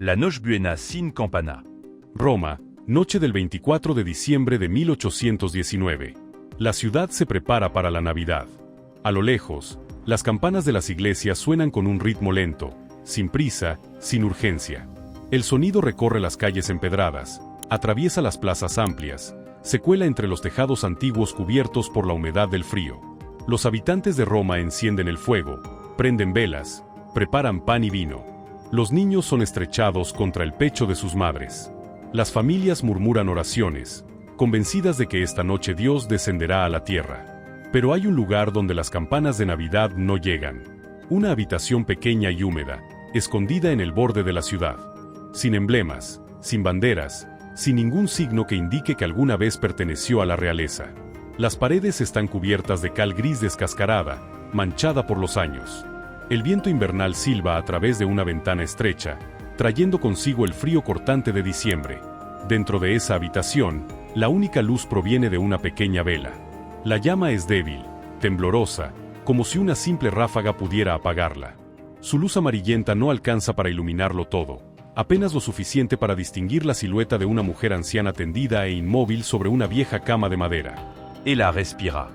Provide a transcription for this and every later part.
La Noche Buena sin campana. Roma, noche del 24 de diciembre de 1819. La ciudad se prepara para la Navidad. A lo lejos, las campanas de las iglesias suenan con un ritmo lento, sin prisa, sin urgencia. El sonido recorre las calles empedradas, atraviesa las plazas amplias, se cuela entre los tejados antiguos cubiertos por la humedad del frío. Los habitantes de Roma encienden el fuego, prenden velas, preparan pan y vino. Los niños son estrechados contra el pecho de sus madres. Las familias murmuran oraciones, convencidas de que esta noche Dios descenderá a la tierra. Pero hay un lugar donde las campanas de Navidad no llegan. Una habitación pequeña y húmeda, escondida en el borde de la ciudad. Sin emblemas, sin banderas, sin ningún signo que indique que alguna vez perteneció a la realeza. Las paredes están cubiertas de cal gris descascarada, manchada por los años. El viento invernal silba a través de una ventana estrecha, trayendo consigo el frío cortante de diciembre. Dentro de esa habitación, la única luz proviene de una pequeña vela. La llama es débil, temblorosa, como si una simple ráfaga pudiera apagarla. Su luz amarillenta no alcanza para iluminarlo todo, apenas lo suficiente para distinguir la silueta de una mujer anciana tendida e inmóvil sobre una vieja cama de madera. Ella respira.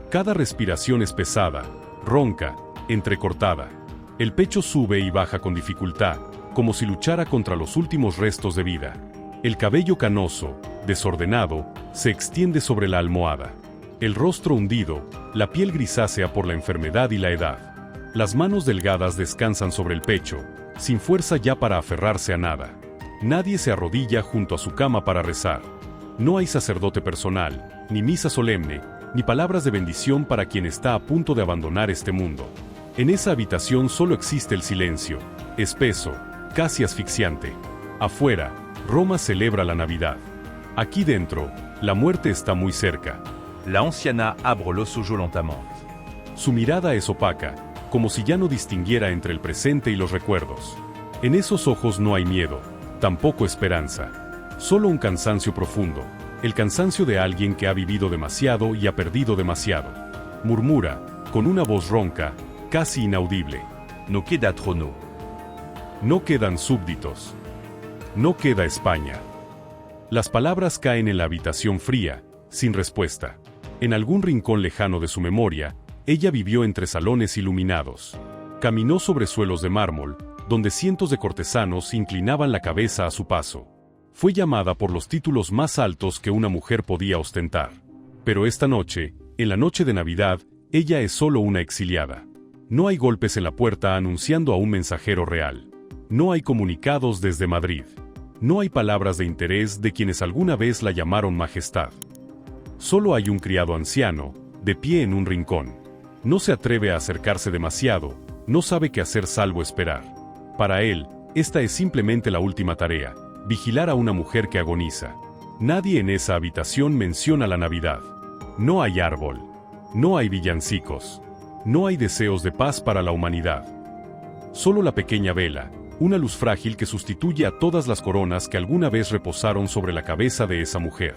Cada respiración es pesada, ronca, entrecortada. El pecho sube y baja con dificultad, como si luchara contra los últimos restos de vida. El cabello canoso, desordenado, se extiende sobre la almohada. El rostro hundido, la piel grisácea por la enfermedad y la edad. Las manos delgadas descansan sobre el pecho, sin fuerza ya para aferrarse a nada. Nadie se arrodilla junto a su cama para rezar. No hay sacerdote personal, ni misa solemne, ni palabras de bendición para quien está a punto de abandonar este mundo. En esa habitación solo existe el silencio, espeso, casi asfixiante. Afuera, Roma celebra la Navidad. Aquí dentro, la muerte está muy cerca. La anciana abre los ojos lentamente. Su mirada es opaca, como si ya no distinguiera entre el presente y los recuerdos. En esos ojos no hay miedo, tampoco esperanza. Solo un cansancio profundo, el cansancio de alguien que ha vivido demasiado y ha perdido demasiado. Murmura, con una voz ronca, casi inaudible. No queda trono. No quedan súbditos. No queda España. Las palabras caen en la habitación fría, sin respuesta. En algún rincón lejano de su memoria, ella vivió entre salones iluminados. Caminó sobre suelos de mármol, donde cientos de cortesanos inclinaban la cabeza a su paso. Fue llamada por los títulos más altos que una mujer podía ostentar. Pero esta noche, en la noche de Navidad, ella es solo una exiliada. No hay golpes en la puerta anunciando a un mensajero real. No hay comunicados desde Madrid. No hay palabras de interés de quienes alguna vez la llamaron majestad. Solo hay un criado anciano, de pie en un rincón. No se atreve a acercarse demasiado, no sabe qué hacer salvo esperar. Para él, esta es simplemente la última tarea, vigilar a una mujer que agoniza. Nadie en esa habitación menciona la Navidad. No hay árbol. No hay villancicos. No hay deseos de paz para la humanidad. Solo la pequeña vela, una luz frágil que sustituye a todas las coronas que alguna vez reposaron sobre la cabeza de esa mujer.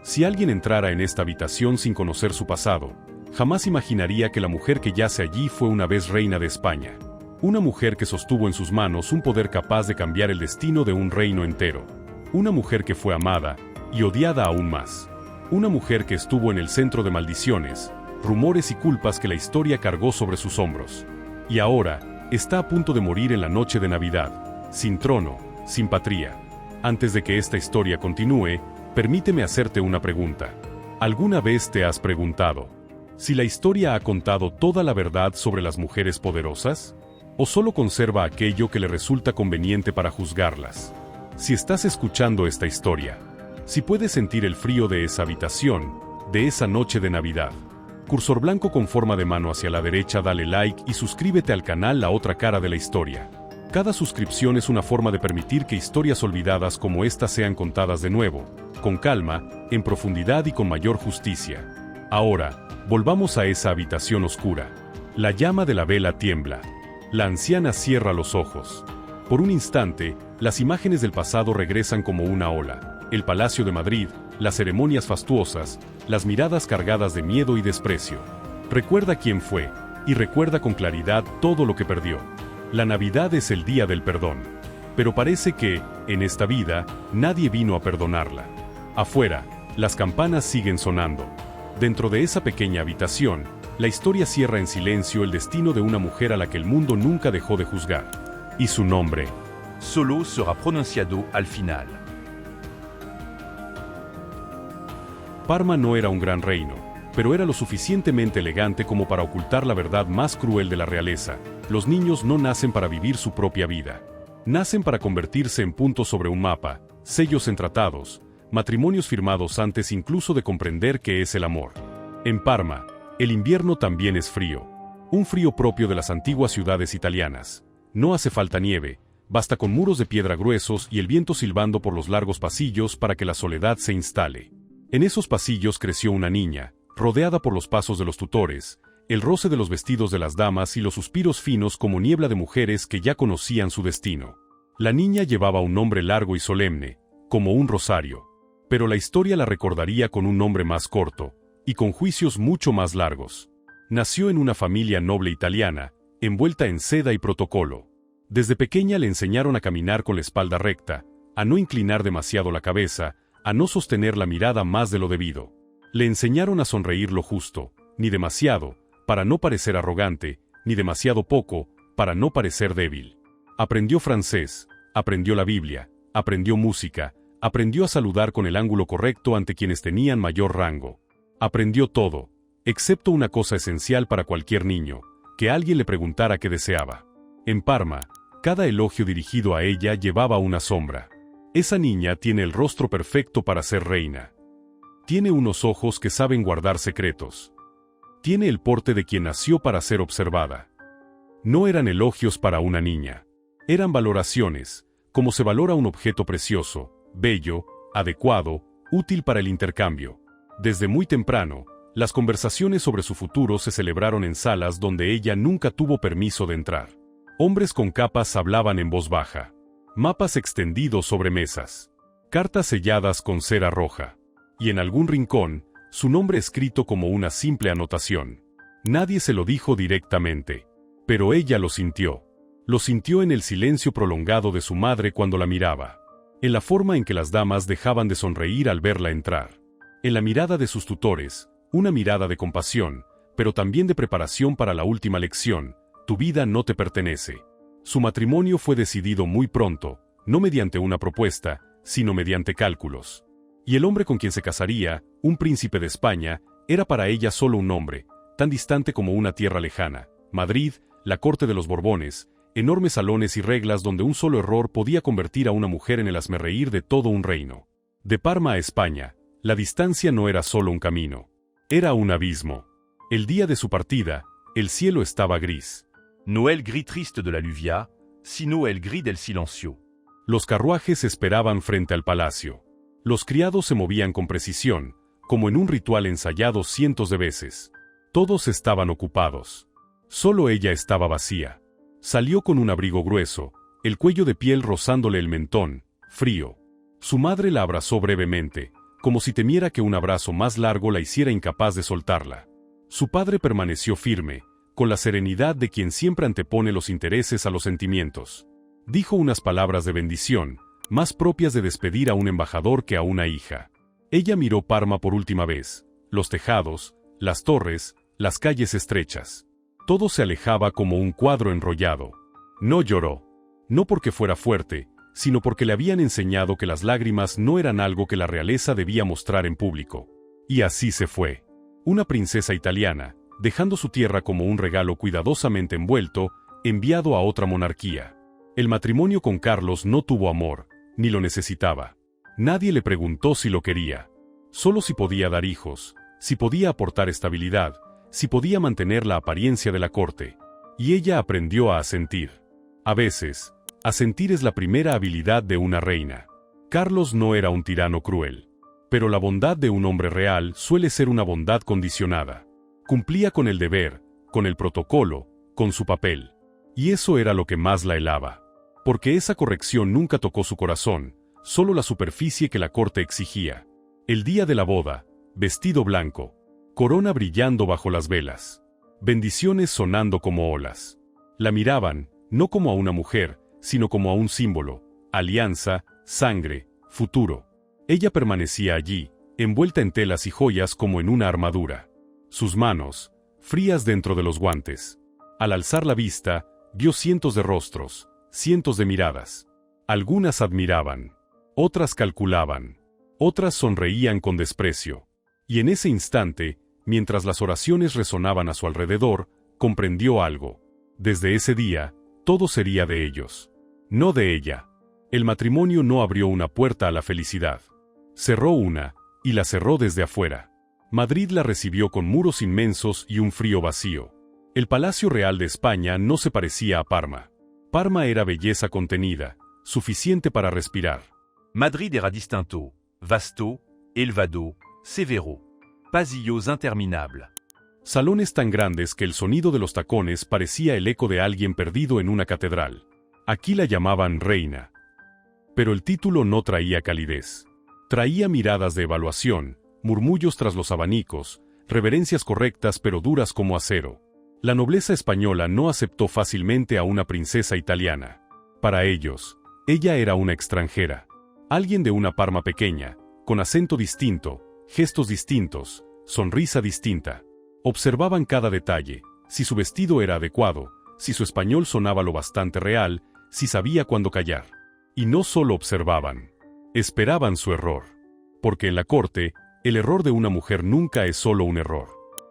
Si alguien entrara en esta habitación sin conocer su pasado, jamás imaginaría que la mujer que yace allí fue una vez reina de España. Una mujer que sostuvo en sus manos un poder capaz de cambiar el destino de un reino entero. Una mujer que fue amada y odiada aún más. Una mujer que estuvo en el centro de maldiciones, rumores y culpas que la historia cargó sobre sus hombros. Y ahora, está a punto de morir en la noche de Navidad, sin trono, sin patria. Antes de que esta historia continúe, permíteme hacerte una pregunta. ¿Alguna vez te has preguntado si la historia ha contado toda la verdad sobre las mujeres poderosas? ¿O solo conserva aquello que le resulta conveniente para juzgarlas? Si estás escuchando esta historia, si puedes sentir el frío de esa habitación, de esa noche de Navidad, cursor blanco con forma de mano hacia la derecha, dale like y suscríbete al canal La Otra Cara de la Historia. Cada suscripción es una forma de permitir que historias olvidadas como esta sean contadas de nuevo, con calma, en profundidad y con mayor justicia. Ahora, volvamos a esa habitación oscura. La llama de la vela tiembla. La anciana cierra los ojos. Por un instante, las imágenes del pasado regresan como una ola. El Palacio de Madrid, las ceremonias fastuosas, las miradas cargadas de miedo y desprecio. Recuerda quién fue, y recuerda con claridad todo lo que perdió. La Navidad es el día del perdón. Pero parece que, en esta vida, nadie vino a perdonarla. Afuera, las campanas siguen sonando. Dentro de esa pequeña habitación, la historia cierra en silencio el destino de una mujer a la que el mundo nunca dejó de juzgar. Y su nombre, solo sera pronunciado al final. Parma no era un gran reino, pero era lo suficientemente elegante como para ocultar la verdad más cruel de la realeza. Los niños no nacen para vivir su propia vida. Nacen para convertirse en puntos sobre un mapa, sellos en tratados, matrimonios firmados antes incluso de comprender qué es el amor. En Parma, el invierno también es frío. Un frío propio de las antiguas ciudades italianas. No hace falta nieve, basta con muros de piedra gruesos y el viento silbando por los largos pasillos para que la soledad se instale. En esos pasillos creció una niña, rodeada por los pasos de los tutores, el roce de los vestidos de las damas y los suspiros finos como niebla de mujeres que ya conocían su destino. La niña llevaba un nombre largo y solemne, como un rosario. Pero la historia la recordaría con un nombre más corto, y con juicios mucho más largos. Nació en una familia noble italiana, envuelta en seda y protocolo. Desde pequeña le enseñaron a caminar con la espalda recta, a no inclinar demasiado la cabeza, a no sostener la mirada más de lo debido. Le enseñaron a sonreír lo justo, ni demasiado, para no parecer arrogante, ni demasiado poco, para no parecer débil. Aprendió francés, aprendió la Biblia, aprendió música, aprendió a saludar con el ángulo correcto ante quienes tenían mayor rango. Aprendió todo, excepto una cosa esencial para cualquier niño, que alguien le preguntara qué deseaba. En Parma, cada elogio dirigido a ella llevaba una sombra. Esa niña tiene el rostro perfecto para ser reina. Tiene unos ojos que saben guardar secretos. Tiene el porte de quien nació para ser observada. No eran elogios para una niña. Eran valoraciones, como se valora un objeto precioso, bello, adecuado, útil para el intercambio. Desde muy temprano, las conversaciones sobre su futuro se celebraron en salas donde ella nunca tuvo permiso de entrar. Hombres con capas hablaban en voz baja. Mapas extendidos sobre mesas. Cartas selladas con cera roja. Y en algún rincón, su nombre escrito como una simple anotación. Nadie se lo dijo directamente. Pero ella lo sintió. Lo sintió en el silencio prolongado de su madre cuando la miraba. En la forma en que las damas dejaban de sonreír al verla entrar. En la mirada de sus tutores, una mirada de compasión, pero también de preparación para la última lección: tu vida no te pertenece. Su matrimonio fue decidido muy pronto, no mediante una propuesta, sino mediante cálculos. Y el hombre con quien se casaría, un príncipe de España, era para ella solo un nombre, tan distante como una tierra lejana: Madrid, la corte de los Borbones, enormes salones y reglas donde un solo error podía convertir a una mujer en el hazmerreír de todo un reino. De Parma a España, la distancia no era solo un camino, era un abismo. El día de su partida, el cielo estaba gris. No el gris triste de la lluvia, sino el gris del silencio. Los carruajes esperaban frente al palacio. Los criados se movían con precisión, como en un ritual ensayado cientos de veces. Todos estaban ocupados. Solo ella estaba vacía. Salió con un abrigo grueso, el cuello de piel rozándole el mentón, frío. Su madre la abrazó brevemente, como si temiera que un abrazo más largo la hiciera incapaz de soltarla. Su padre permaneció firme, con la serenidad de quien siempre antepone los intereses a los sentimientos. Dijo unas palabras de bendición, más propias de despedir a un embajador que a una hija. Ella miró Parma por última vez, los tejados, las torres, las calles estrechas. Todo se alejaba como un cuadro enrollado. No lloró. No porque fuera fuerte, sino porque le habían enseñado que las lágrimas no eran algo que la realeza debía mostrar en público. Y así se fue. Una princesa italiana, dejando su tierra como un regalo cuidadosamente envuelto, enviado a otra monarquía. El matrimonio con Carlos no tuvo amor, ni lo necesitaba. Nadie le preguntó si lo quería. Solo si podía dar hijos, si podía aportar estabilidad, si podía mantener la apariencia de la corte. Y ella aprendió a asentir. A veces, asentir es la primera habilidad de una reina. Carlos no era un tirano cruel. Pero la bondad de un hombre real suele ser una bondad condicionada. Cumplía con el deber, con el protocolo, con su papel. Y eso era lo que más la helaba. Porque esa corrección nunca tocó su corazón, solo la superficie que la corte exigía. El día de la boda, vestido blanco, corona brillando bajo las velas, bendiciones sonando como olas. La miraban, no como a una mujer, sino como a un símbolo, alianza, sangre, futuro. Ella permanecía allí, envuelta en telas y joyas como en una armadura. Sus manos, frías dentro de los guantes. Al alzar la vista, vio cientos de rostros, cientos de miradas. Algunas admiraban, otras calculaban, otras sonreían con desprecio. Y en ese instante, mientras las oraciones resonaban a su alrededor, comprendió algo. Desde ese día, todo sería de ellos, no de ella. El matrimonio no abrió una puerta a la felicidad. Cerró una, y la cerró desde afuera. Madrid la recibió con muros inmensos y un frío vacío. El Palacio Real de España no se parecía a Parma. Parma era belleza contenida, suficiente para respirar. Madrid era distinto, vasto, elevado, severo. Pasillos interminables. Salones tan grandes que el sonido de los tacones parecía el eco de alguien perdido en una catedral. Aquí la llamaban reina. Pero el título no traía calidez. Traía miradas de evaluación, murmullos tras los abanicos, reverencias correctas pero duras como acero. La nobleza española no aceptó fácilmente a una princesa italiana. Para ellos, ella era una extranjera. Alguien de una Parma pequeña, con acento distinto, gestos distintos, sonrisa distinta. Observaban cada detalle, si su vestido era adecuado, si su español sonaba lo bastante real, si sabía cuándo callar. Y no solo observaban, esperaban su error. Porque en la corte, el error de una mujer nunca es solo un error.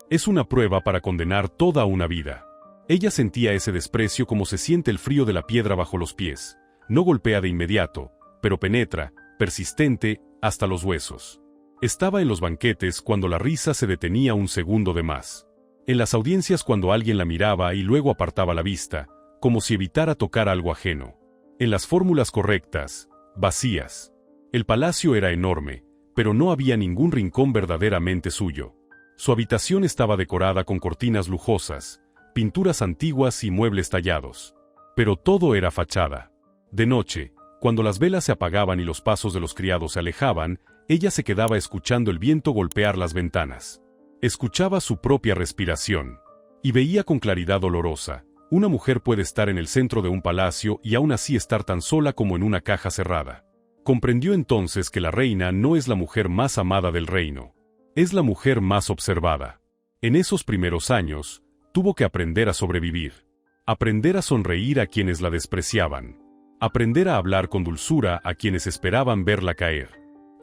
Es una prueba para condenar toda una vida. Ella sentía ese desprecio como se siente el frío de la piedra bajo los pies. No golpea de inmediato, pero penetra, persistente, hasta los huesos. Estaba en los banquetes cuando la risa se detenía un segundo de más. En las audiencias cuando alguien la miraba y luego apartaba la vista, como si evitara tocar algo ajeno. En las fórmulas correctas, vacías. El palacio era enorme, pero no había ningún rincón verdaderamente suyo. Su habitación estaba decorada con cortinas lujosas, pinturas antiguas y muebles tallados. Pero todo era fachada. De noche, cuando las velas se apagaban y los pasos de los criados se alejaban, ella se quedaba escuchando el viento golpear las ventanas. Escuchaba su propia respiración. Y veía con claridad dolorosa. Una mujer puede estar en el centro de un palacio y aún así estar tan sola como en una caja cerrada. Comprendió entonces que la reina no es la mujer más amada del reino. Es la mujer más observada. En esos primeros años, tuvo que aprender a sobrevivir. Aprender a sonreír a quienes la despreciaban. Aprender a hablar con dulzura a quienes esperaban verla caer.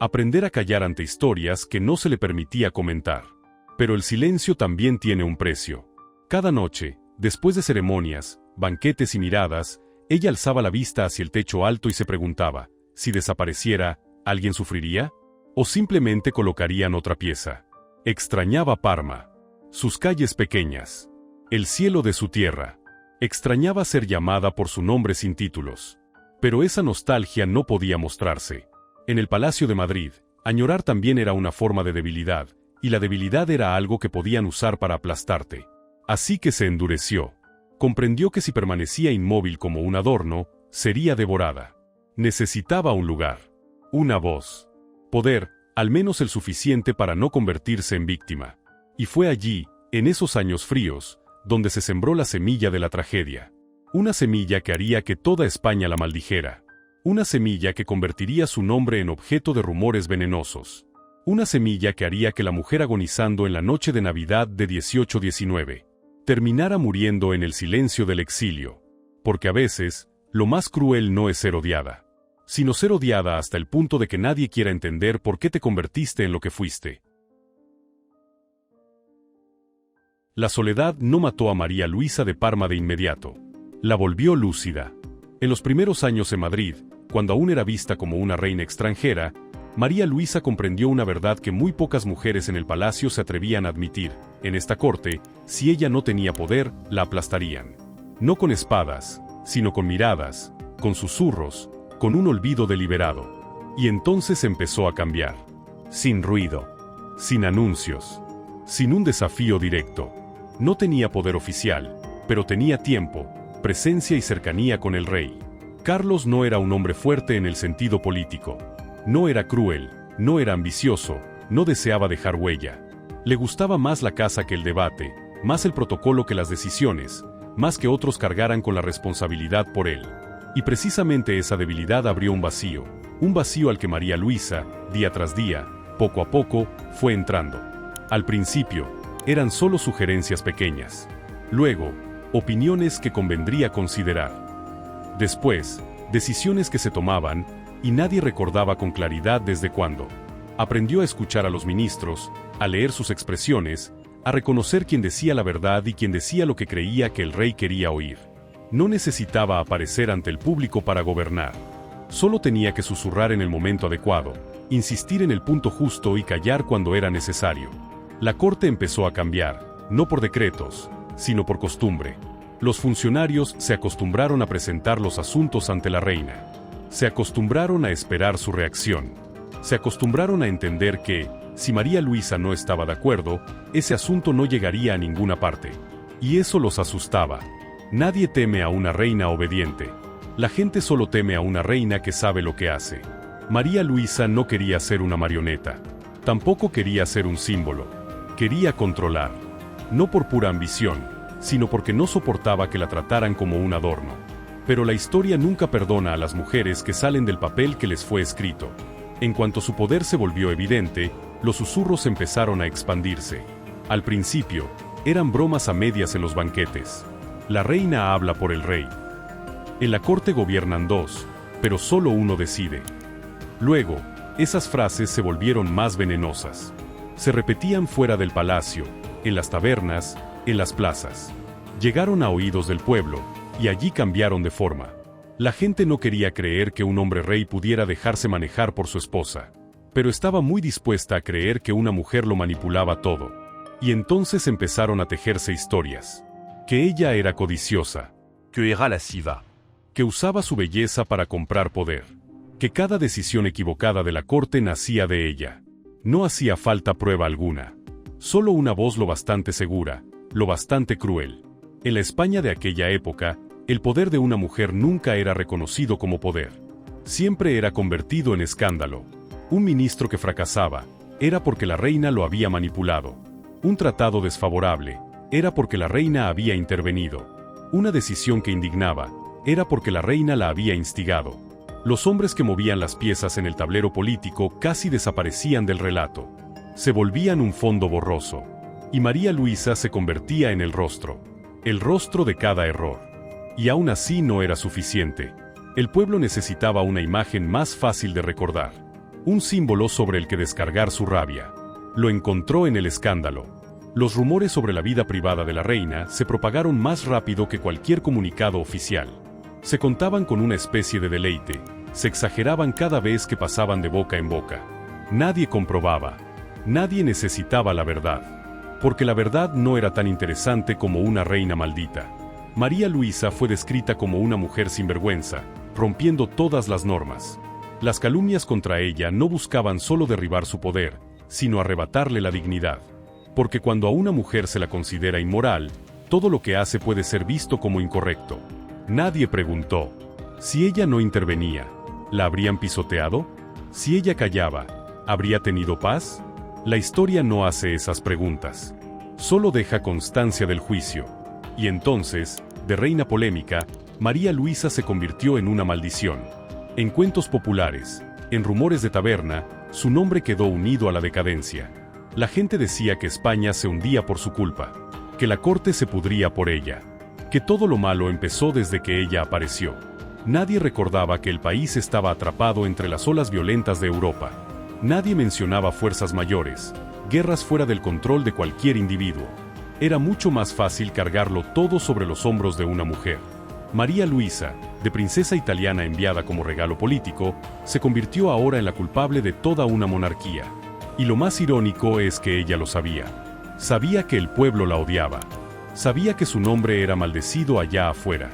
Aprender a callar ante historias que no se le permitía comentar. Pero el silencio también tiene un precio. Cada noche, después de ceremonias, banquetes y miradas, ella alzaba la vista hacia el techo alto y se preguntaba, si desapareciera, ¿alguien sufriría? ¿O simplemente colocarían otra pieza? Extrañaba Parma. Sus calles pequeñas. El cielo de su tierra. Extrañaba ser llamada por su nombre sin títulos. Pero esa nostalgia no podía mostrarse. En el Palacio de Madrid, añorar también era una forma de debilidad, y la debilidad era algo que podían usar para aplastarte. Así que se endureció. Comprendió que si permanecía inmóvil como un adorno, sería devorada. Necesitaba un lugar, una voz, poder, al menos el suficiente para no convertirse en víctima. Y fue allí, en esos años fríos, donde se sembró la semilla de la tragedia. Una semilla que haría que toda España la maldijera. Una semilla que convertiría su nombre en objeto de rumores venenosos. Una semilla que haría que la mujer agonizando en la noche de Navidad de 18-19 terminara muriendo en el silencio del exilio. Porque a veces, lo más cruel no es ser odiada, sino ser odiada hasta el punto de que nadie quiera entender por qué te convertiste en lo que fuiste. La soledad no mató a María Luisa de Parma de inmediato. La volvió lúcida. En los primeros años en Madrid, cuando aún era vista como una reina extranjera, María Luisa comprendió una verdad que muy pocas mujeres en el palacio se atrevían a admitir. En esta corte, si ella no tenía poder, la aplastarían. No con espadas, sino con miradas, con susurros, con un olvido deliberado. Y entonces empezó a cambiar. Sin ruido, sin anuncios, sin un desafío directo. No tenía poder oficial, pero tenía tiempo, presencia y cercanía con el rey. Carlos no era un hombre fuerte en el sentido político. No era cruel, no era ambicioso, no deseaba dejar huella. Le gustaba más la casa que el debate, más el protocolo que las decisiones, más que otros cargaran con la responsabilidad por él. Y precisamente esa debilidad abrió un vacío al que María Luisa, día tras día, poco a poco, fue entrando. Al principio, eran solo sugerencias pequeñas. Luego, opiniones que convendría considerar. Después, decisiones que se tomaban, y nadie recordaba con claridad desde cuándo. Aprendió a escuchar a los ministros, a leer sus expresiones, a reconocer quién decía la verdad y quién decía lo que creía que el rey quería oír. No necesitaba aparecer ante el público para gobernar. Solo tenía que susurrar en el momento adecuado, insistir en el punto justo y callar cuando era necesario. La corte empezó a cambiar, no por decretos, sino por costumbre. Los funcionarios se acostumbraron a presentar los asuntos ante la reina. Se acostumbraron a esperar su reacción. Se acostumbraron a entender que, si María Luisa no estaba de acuerdo, ese asunto no llegaría a ninguna parte. Y eso los asustaba. Nadie teme a una reina obediente. La gente solo teme a una reina que sabe lo que hace. María Luisa no quería ser una marioneta. Tampoco quería ser un símbolo. Quería controlar. No por pura ambición, sino porque no soportaba que la trataran como un adorno. Pero la historia nunca perdona a las mujeres que salen del papel que les fue escrito. En cuanto su poder se volvió evidente, los susurros empezaron a expandirse. Al principio, eran bromas a medias en los banquetes. La reina habla por el rey. En la corte gobiernan dos, pero solo uno decide. Luego, esas frases se volvieron más venenosas. Se repetían fuera del palacio, en las tabernas, en las plazas. Llegaron a oídos del pueblo, y allí cambiaron de forma. La gente no quería creer que un hombre rey pudiera dejarse manejar por su esposa, pero estaba muy dispuesta a creer que una mujer lo manipulaba todo. Y entonces empezaron a tejerse historias. Que ella era codiciosa. Que era lasciva. Que usaba su belleza para comprar poder. Que cada decisión equivocada de la corte nacía de ella. No hacía falta prueba alguna. Solo una voz lo bastante segura, lo bastante cruel. En la España de aquella época, el poder de una mujer nunca era reconocido como poder. Siempre era convertido en escándalo. Un ministro que fracasaba, era porque la reina lo había manipulado. Un tratado desfavorable, era porque la reina había intervenido. Una decisión que indignaba, era porque la reina la había instigado. Los hombres que movían las piezas en el tablero político casi desaparecían del relato. Se volvían un fondo borroso. Y María Luisa se convertía en el rostro de cada error. Y aún así no era suficiente. El pueblo necesitaba una imagen más fácil de recordar. Un símbolo sobre el que descargar su rabia. Lo encontró en el escándalo. Los rumores sobre la vida privada de la reina se propagaron más rápido que cualquier comunicado oficial. Se contaban con una especie de deleite, se exageraban cada vez que pasaban de boca en boca. Nadie comprobaba, nadie necesitaba la verdad, porque la verdad no era tan interesante como una reina maldita. María Luisa fue descrita como una mujer sin vergüenza, rompiendo todas las normas. Las calumnias contra ella no buscaban solo derribar su poder, sino arrebatarle la dignidad. Porque cuando a una mujer se la considera inmoral, todo lo que hace puede ser visto como incorrecto. Nadie preguntó. Si ella no intervenía, ¿la habrían pisoteado? Si ella callaba, ¿habría tenido paz? La historia no hace esas preguntas. Solo deja constancia del juicio. Y entonces, de reina polémica, María Luisa se convirtió en una maldición. En cuentos populares, en rumores de taberna, su nombre quedó unido a la decadencia. La gente decía que España se hundía por su culpa, que la corte se pudría por ella, que todo lo malo empezó desde que ella apareció. Nadie recordaba que el país estaba atrapado entre las olas violentas de Europa. Nadie mencionaba fuerzas mayores, guerras fuera del control de cualquier individuo. Era mucho más fácil cargarlo todo sobre los hombros de una mujer. María Luisa, de princesa italiana enviada como regalo político, se convirtió ahora en la culpable de toda una monarquía. Y lo más irónico es que ella lo sabía. Sabía que el pueblo la odiaba. Sabía que su nombre era maldecido allá afuera.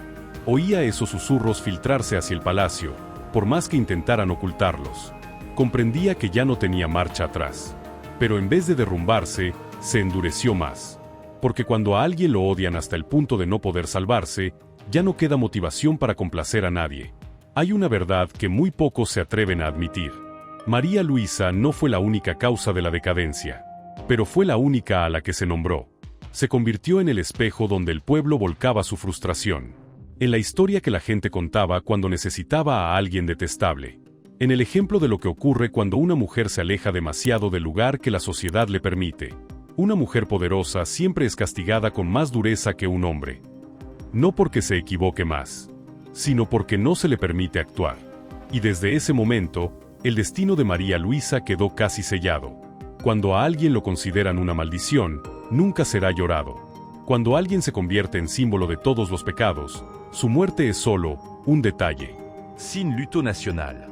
Oía esos susurros filtrarse hacia el palacio, por más que intentaran ocultarlos. Comprendía que ya no tenía marcha atrás. Pero en vez de derrumbarse, se endureció más. Porque cuando a alguien lo odian hasta el punto de no poder salvarse, ya no queda motivación para complacer a nadie. Hay una verdad que muy pocos se atreven a admitir. María Luisa no fue la única causa de la decadencia, pero fue la única a la que se nombró. Se convirtió en el espejo donde el pueblo volcaba su frustración. en la historia que la gente contaba cuando necesitaba a alguien detestable, en el ejemplo de lo que ocurre cuando una mujer se aleja demasiado del lugar que la sociedad le permite. Una mujer poderosa siempre es castigada con más dureza que un hombre. No porque se equivoque más, sino porque no se le permite actuar. Y desde ese momento, el destino de María Luisa quedó casi sellado. Cuando a alguien lo consideran una maldición, nunca será llorado. Cuando alguien se convierte en símbolo de todos los pecados, su muerte es solo un detalle. Sin luto nacional.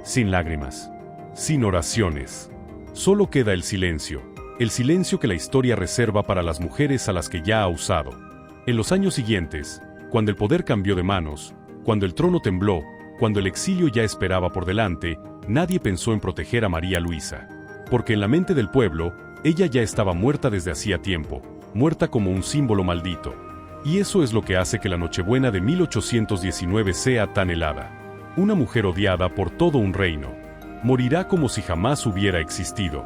Sin lágrimas, sin oraciones. Solo queda el silencio que la historia reserva para las mujeres a las que ya ha usado. En los años siguientes, cuando el poder cambió de manos, cuando el trono tembló, cuando el exilio ya esperaba por delante, nadie pensó en proteger a María Luisa. Porque en la mente del pueblo, ella ya estaba muerta desde hacía tiempo, muerta como un símbolo maldito. Y eso es lo que hace que la Nochebuena de 1819 sea tan helada. Una mujer odiada por todo un reino. Morirá como si jamás hubiera existido.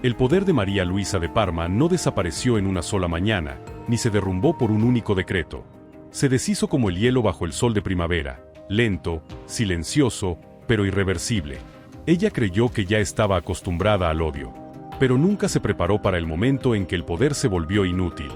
El poder de María Luisa de Parma no desapareció en una sola mañana, ni se derrumbó por un único decreto. Se deshizo como el hielo bajo el sol de primavera, lento, silencioso, pero irreversible. Ella creyó que ya estaba acostumbrada al odio, pero nunca se preparó para el momento en que el poder se volvió inútil.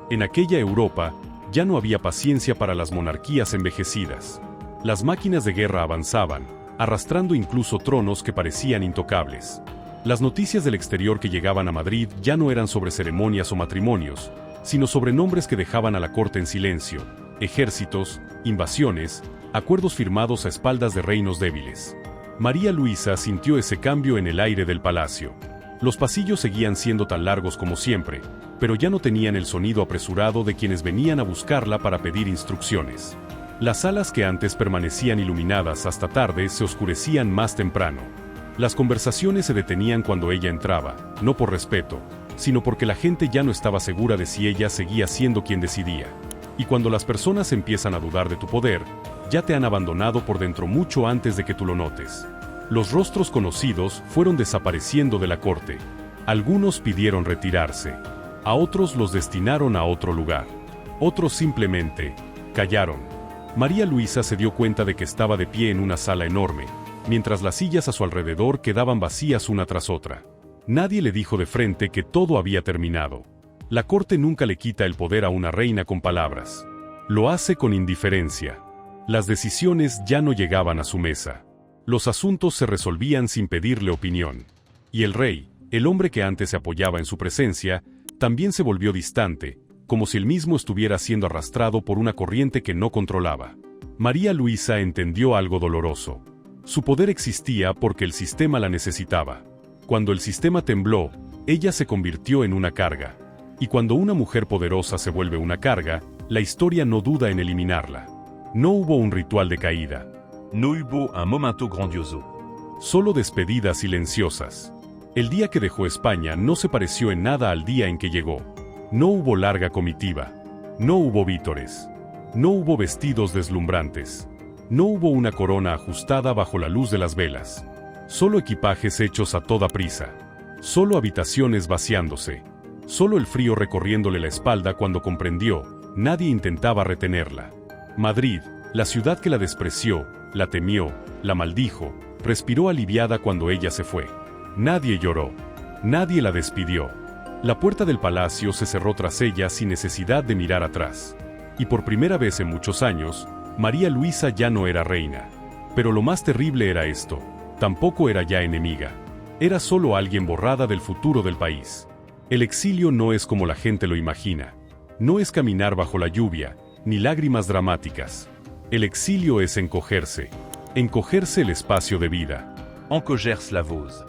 En aquella Europa, ya no había paciencia para las monarquías envejecidas. Las máquinas de guerra avanzaban, arrastrando incluso tronos que parecían intocables. Las noticias del exterior que llegaban a Madrid ya no eran sobre ceremonias o matrimonios, sino sobre nombres que dejaban a la corte en silencio, ejércitos, invasiones, acuerdos firmados a espaldas de reinos débiles. María Luisa sintió ese cambio en el aire del palacio. Los pasillos seguían siendo tan largos como siempre, pero ya no tenían el sonido apresurado de quienes venían a buscarla para pedir instrucciones. Las salas que antes permanecían iluminadas hasta tarde se oscurecían más temprano. Las conversaciones se detenían cuando ella entraba, no por respeto, sino porque la gente ya no estaba segura de si ella seguía siendo quien decidía. Y cuando las personas empiezan a dudar de tu poder, ya te han abandonado por dentro mucho antes de que tú lo notes. Los rostros conocidos fueron desapareciendo de la corte. Algunos pidieron retirarse. A otros los destinaron a otro lugar. Otros simplemente callaron. María Luisa se dio cuenta de que estaba de pie en una sala enorme, mientras las sillas a su alrededor quedaban vacías una tras otra. Nadie le dijo de frente que todo había terminado. La corte nunca le quita el poder a una reina con palabras. Lo hace con indiferencia. Las decisiones ya no llegaban a su mesa. Los asuntos se resolvían sin pedirle opinión. Y el rey, el hombre que antes se apoyaba en su presencia, también se volvió distante, como si él mismo estuviera siendo arrastrado por una corriente que no controlaba. María Luisa entendió algo doloroso. Su poder existía porque el sistema la necesitaba. Cuando el sistema tembló, ella se convirtió en una carga. Y cuando una mujer poderosa se vuelve una carga, la historia no duda en eliminarla. No hubo un ritual de caída. No hubo un momento grandioso. Solo despedidas silenciosas. El día que dejó España no se pareció en nada al día en que llegó. No hubo larga comitiva. No hubo vítores. No hubo vestidos deslumbrantes. No hubo una corona ajustada bajo la luz de las velas. Solo equipajes hechos a toda prisa. Solo habitaciones vaciándose. Solo el frío recorriéndole la espalda cuando comprendió, nadie intentaba retenerla. Madrid, la ciudad que la despreció, la temió, la maldijo, respiró aliviada cuando ella se fue. Nadie lloró. Nadie la despidió. La puerta del palacio se cerró tras ella sin necesidad de mirar atrás. Y por primera vez en muchos años, María Luisa ya no era reina. Pero lo más terrible era esto. Tampoco era ya enemiga. Era solo alguien borrada del futuro del país. El exilio no es como la gente lo imagina. No es caminar bajo la lluvia, ni lágrimas dramáticas. El exilio es encogerse. Encogerse el espacio de vida. Encogerse la voz.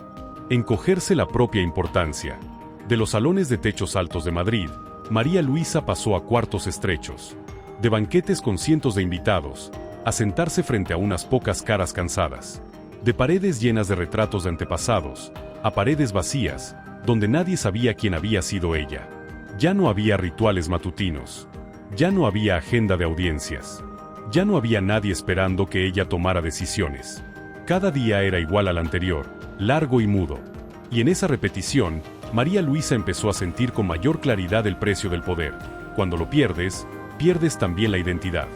Encogerse la propia importancia. De los salones de techos altos de Madrid, María Luisa pasó a cuartos estrechos. De banquetes con cientos de invitados, a sentarse frente a unas pocas caras cansadas. De paredes llenas de retratos de antepasados, a paredes vacías, donde nadie sabía quién había sido ella. Ya no había rituales matutinos. Ya no había agenda de audiencias. Ya no había nadie esperando que ella tomara decisiones. Cada día era igual al anterior, largo y mudo. Y en esa repetición, María Luisa empezó a sentir con mayor claridad el precio del poder. Cuando lo pierdes, pierdes también la identidad.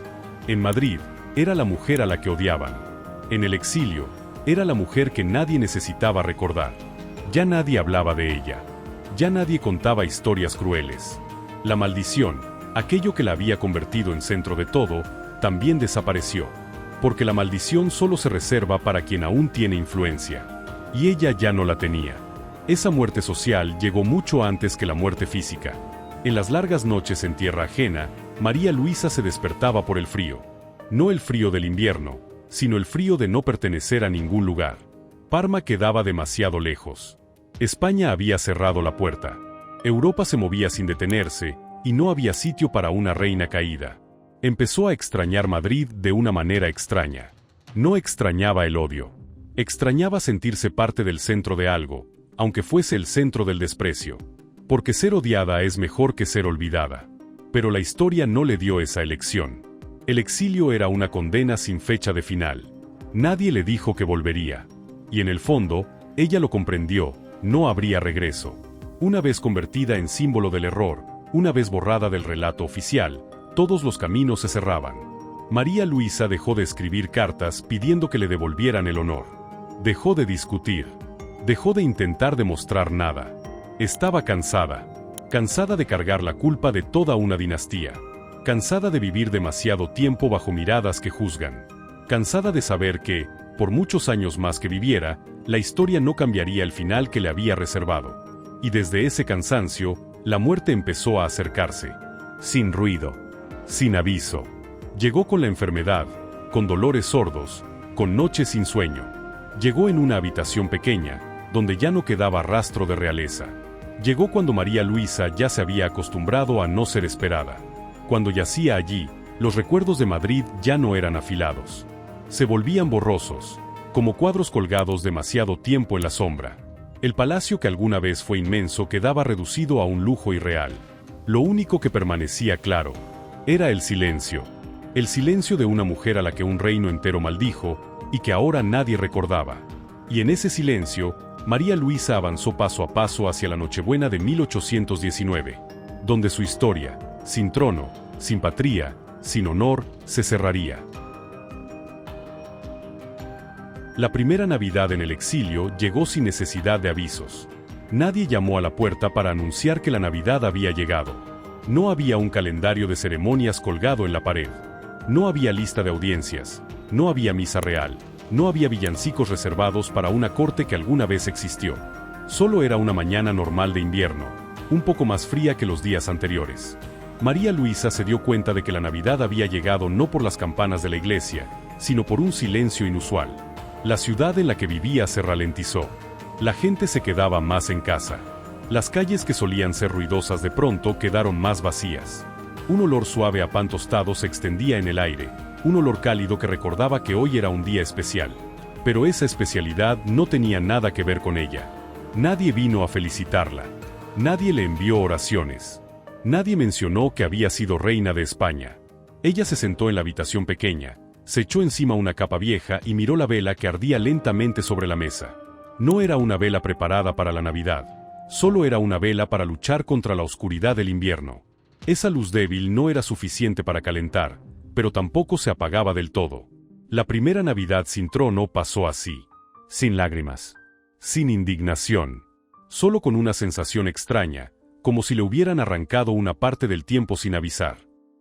En Madrid, era la mujer a la que odiaban. En el exilio, era la mujer que nadie necesitaba recordar. Ya nadie hablaba de ella. Ya nadie contaba historias crueles. La maldición, aquello que la había convertido en centro de todo, también desapareció. Porque la maldición solo se reserva para quien aún tiene influencia. Y ella ya no la tenía. Esa muerte social llegó mucho antes que la muerte física. En las largas noches en tierra ajena, María Luisa se despertaba por el frío. No el frío del invierno, sino el frío de no pertenecer a ningún lugar. Parma quedaba demasiado lejos. España había cerrado la puerta. Europa se movía sin detenerse, y no había sitio para una reina caída. Empezó a extrañar Madrid de una manera extraña. No extrañaba el odio. Extrañaba sentirse parte del centro de algo, aunque fuese el centro del desprecio. Porque ser odiada es mejor que ser olvidada. Pero la historia no le dio esa elección. El exilio era una condena sin fecha de final. Nadie le dijo que volvería. Y en el fondo, ella lo comprendió, no habría regreso. Una vez convertida en símbolo del error, una vez borrada del relato oficial, todos los caminos se cerraban. María Luisa dejó de escribir cartas pidiendo que le devolvieran el honor. Dejó de discutir. Dejó de intentar demostrar nada. Estaba cansada. Cansada de cargar la culpa de toda una dinastía. Cansada de vivir demasiado tiempo bajo miradas que juzgan. Cansada de saber que, por muchos años más que viviera, la historia no cambiaría el final que le había reservado. Y desde ese cansancio, la muerte empezó a acercarse. Sin ruido. Sin aviso. Llegó con la enfermedad, con dolores sordos, con noches sin sueño. Llegó en una habitación pequeña, donde ya no quedaba rastro de realeza. Llegó cuando María Luisa ya se había acostumbrado a no ser esperada. Cuando yacía allí, los recuerdos de Madrid ya no eran afilados. Se volvían borrosos, como cuadros colgados demasiado tiempo en la sombra. El palacio que alguna vez fue inmenso quedaba reducido a un lujo irreal. Lo único que permanecía claro era el silencio. El silencio de una mujer a la que un reino entero maldijo y que ahora nadie recordaba. Y en ese silencio, María Luisa avanzó paso a paso hacia la Nochebuena de 1819, donde su historia, sin trono, sin patria, sin honor, se cerraría. La primera Navidad en el exilio llegó sin necesidad de avisos. Nadie llamó a la puerta para anunciar que la Navidad había llegado. No había un calendario de ceremonias colgado en la pared. No había lista de audiencias. No había misa real. No había villancicos reservados para una corte que alguna vez existió. Solo era una mañana normal de invierno, un poco más fría que los días anteriores. María Luisa se dio cuenta de que la Navidad había llegado no por las campanas de la iglesia, sino por un silencio inusual. La ciudad en la que vivía se ralentizó. La gente se quedaba más en casa. Las calles que solían ser ruidosas de pronto quedaron más vacías. Un olor suave a pan tostado se extendía en el aire, un olor cálido que recordaba que hoy era un día especial. Pero esa especialidad no tenía nada que ver con ella. Nadie vino a felicitarla. Nadie le envió oraciones. Nadie mencionó que había sido reina de España. Ella se sentó en la habitación pequeña, se echó encima una capa vieja y miró la vela que ardía lentamente sobre la mesa. No era una vela preparada para la Navidad, solo era una vela para luchar contra la oscuridad del invierno. Esa luz débil no era suficiente para calentar, pero tampoco se apagaba del todo. La primera Navidad sin trono pasó así, sin lágrimas, sin indignación, solo con una sensación extraña, como si le hubieran arrancado una parte del tiempo sin avisar.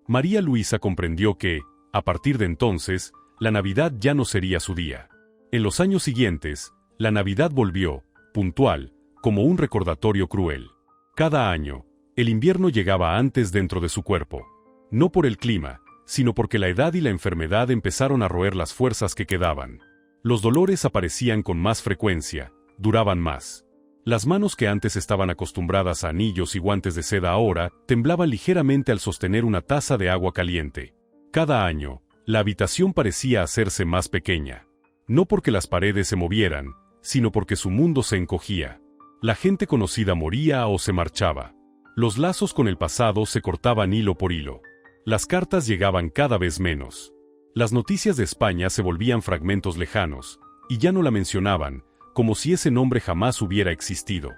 María Luisa comprendió que, a partir de entonces, la Navidad ya no sería su día. En los años siguientes, la Navidad volvió, puntual, como un recordatorio cruel. Cada año, el invierno llegaba antes dentro de su cuerpo. No por el clima, sino porque la edad y la enfermedad empezaron a roer las fuerzas que quedaban. Los dolores aparecían con más frecuencia, duraban más. Las manos que antes estaban acostumbradas a anillos y guantes de seda ahora, temblaban ligeramente al sostener una taza de agua caliente. Cada año, la habitación parecía hacerse más pequeña. No porque las paredes se movieran, sino porque su mundo se encogía. La gente conocida moría o se marchaba. Los lazos con el pasado se cortaban hilo por hilo. Las cartas llegaban cada vez menos. Las noticias de España se volvían fragmentos lejanos, y ya no la mencionaban, como si ese nombre jamás hubiera existido.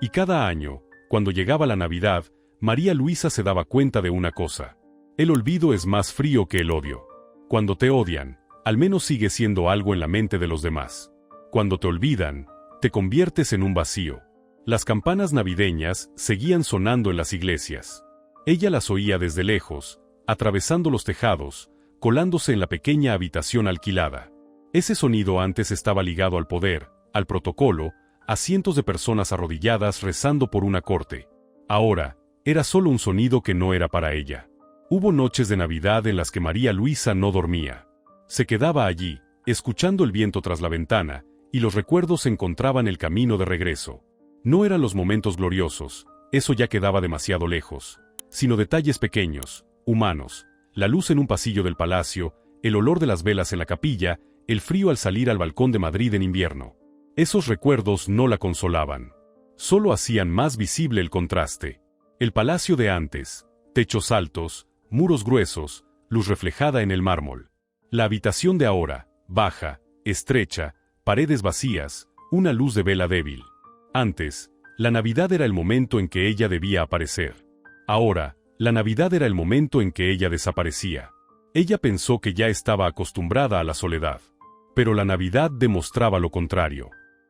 Y cada año, cuando llegaba la Navidad, María Luisa se daba cuenta de una cosa. El olvido es más frío que el odio. Cuando te odian, al menos sigue siendo algo en la mente de los demás. Cuando te olvidan, te conviertes en un vacío. Las campanas navideñas seguían sonando en las iglesias. Ella las oía desde lejos, atravesando los tejados, colándose en la pequeña habitación alquilada. Ese sonido antes estaba ligado al poder, al protocolo, a cientos de personas arrodilladas rezando por una corte. Ahora, era solo un sonido que no era para ella. Hubo noches de Navidad en las que María Luisa no dormía. Se quedaba allí, escuchando el viento tras la ventana, y los recuerdos encontraban el camino de regreso. No eran los momentos gloriosos, eso ya quedaba demasiado lejos, sino detalles pequeños, humanos, la luz en un pasillo del palacio, el olor de las velas en la capilla, el frío al salir al balcón de Madrid en invierno. Esos recuerdos no la consolaban. Solo hacían más visible el contraste. El palacio de antes, techos altos, muros gruesos, luz reflejada en el mármol. La habitación de ahora, baja, estrecha, paredes vacías, una luz de vela débil. Antes, la Navidad era el momento en que ella debía aparecer. Ahora, la Navidad era el momento en que ella desaparecía. Ella pensó que ya estaba acostumbrada a la soledad. Pero la Navidad demostraba lo contrario.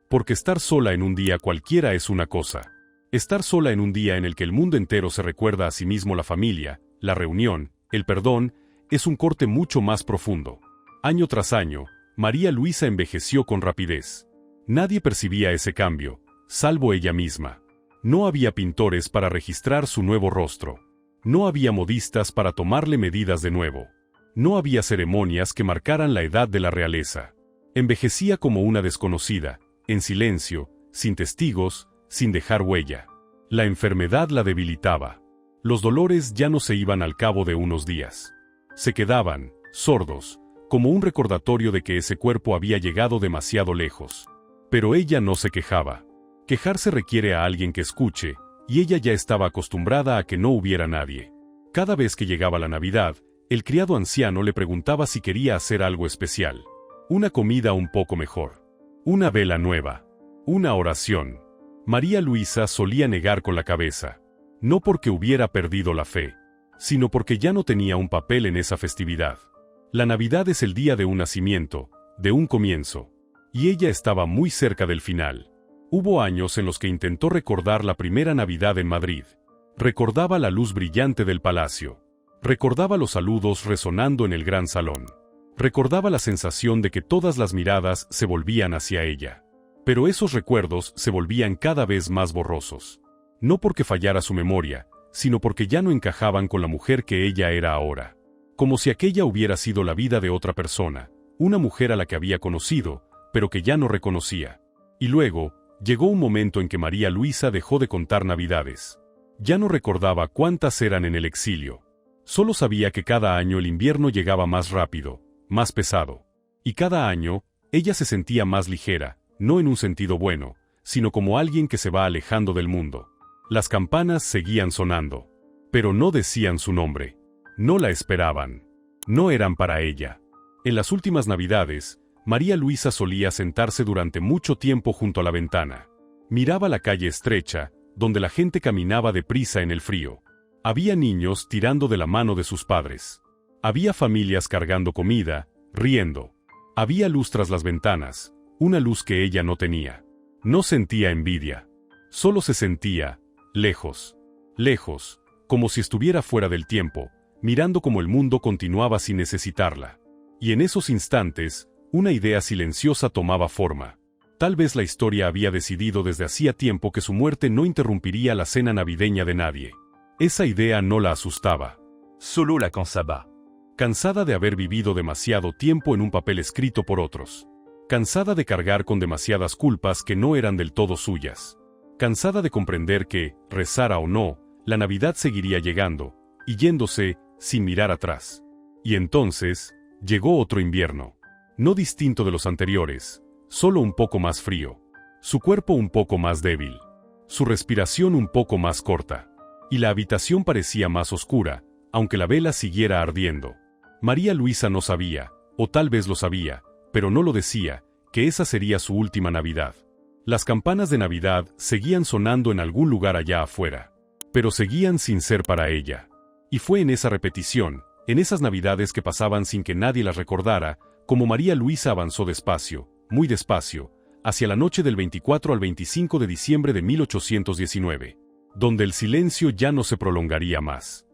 Porque estar sola en un día cualquiera es una cosa. Estar sola en un día en el que el mundo entero se recuerda a sí mismo la familia, la reunión, el perdón, es un corte mucho más profundo. Año tras año, María Luisa envejeció con rapidez. Nadie percibía ese cambio, salvo ella misma. No había pintores para registrar su nuevo rostro. No había modistas para tomarle medidas de nuevo. No había ceremonias que marcaran la edad de la realeza. Envejecía como una desconocida, en silencio, sin testigos, sin dejar huella. La enfermedad la debilitaba. Los dolores ya no se iban al cabo de unos días. Se quedaban, sordos, como un recordatorio de que ese cuerpo había llegado demasiado lejos. Pero ella no se quejaba. Quejarse requiere a alguien que escuche, y ella ya estaba acostumbrada a que no hubiera nadie. Cada vez que llegaba la Navidad, el criado anciano le preguntaba si quería hacer algo especial. Una comida un poco mejor. Una vela nueva. Una oración. María Luisa solía negar con la cabeza. No porque hubiera perdido la fe, sino porque ya no tenía un papel en esa festividad. La Navidad es el día de un nacimiento, de un comienzo. Y ella estaba muy cerca del final. Hubo años en los que intentó recordar la primera Navidad en Madrid. Recordaba la luz brillante del palacio. Recordaba los saludos resonando en el gran salón. Recordaba la sensación de que todas las miradas se volvían hacia ella. Pero esos recuerdos se volvían cada vez más borrosos. No porque fallara su memoria, sino porque ya no encajaban con la mujer que ella era ahora. Como si aquella hubiera sido la vida de otra persona, una mujer a la que había conocido, pero que ya no reconocía. Y luego, llegó un momento en que María Luisa dejó de contar Navidades. Ya no recordaba cuántas eran en el exilio. Solo sabía que cada año el invierno llegaba más rápido, más pesado. Y cada año, ella se sentía más ligera, no en un sentido bueno, sino como alguien que se va alejando del mundo. Las campanas seguían sonando. Pero no decían su nombre. No la esperaban. No eran para ella. En las últimas Navidades, María Luisa solía sentarse durante mucho tiempo junto a la ventana. Miraba la calle estrecha, donde la gente caminaba deprisa en el frío. Había niños tirando de la mano de sus padres. Había familias cargando comida, riendo. Había luz tras las ventanas, una luz que ella no tenía. No sentía envidia. Solo se sentía, lejos. Lejos, como si estuviera fuera del tiempo, mirando cómo el mundo continuaba sin necesitarla. Y en esos instantes, una idea silenciosa tomaba forma. Tal vez la historia había decidido desde hacía tiempo que su muerte no interrumpiría la cena navideña de nadie. Esa idea no la asustaba. Solo la cansaba. Cansada de haber vivido demasiado tiempo en un papel escrito por otros. Cansada de cargar con demasiadas culpas que no eran del todo suyas. Cansada de comprender que, rezara o no, la Navidad seguiría llegando, y yéndose, sin mirar atrás. Y entonces, llegó otro invierno. No distinto de los anteriores, solo un poco más frío. Su cuerpo un poco más débil. Su respiración un poco más corta. Y la habitación parecía más oscura, aunque la vela siguiera ardiendo. María Luisa no sabía, o tal vez lo sabía, pero no lo decía, que esa sería su última Navidad. Las campanas de Navidad seguían sonando en algún lugar allá afuera, pero seguían sin ser para ella. Y fue en esa repetición, en esas navidades que pasaban sin que nadie las recordara, como María Luisa avanzó despacio, muy despacio, hacia la noche del 24 al 25 de diciembre de 1819, donde el silencio ya no se prolongaría más.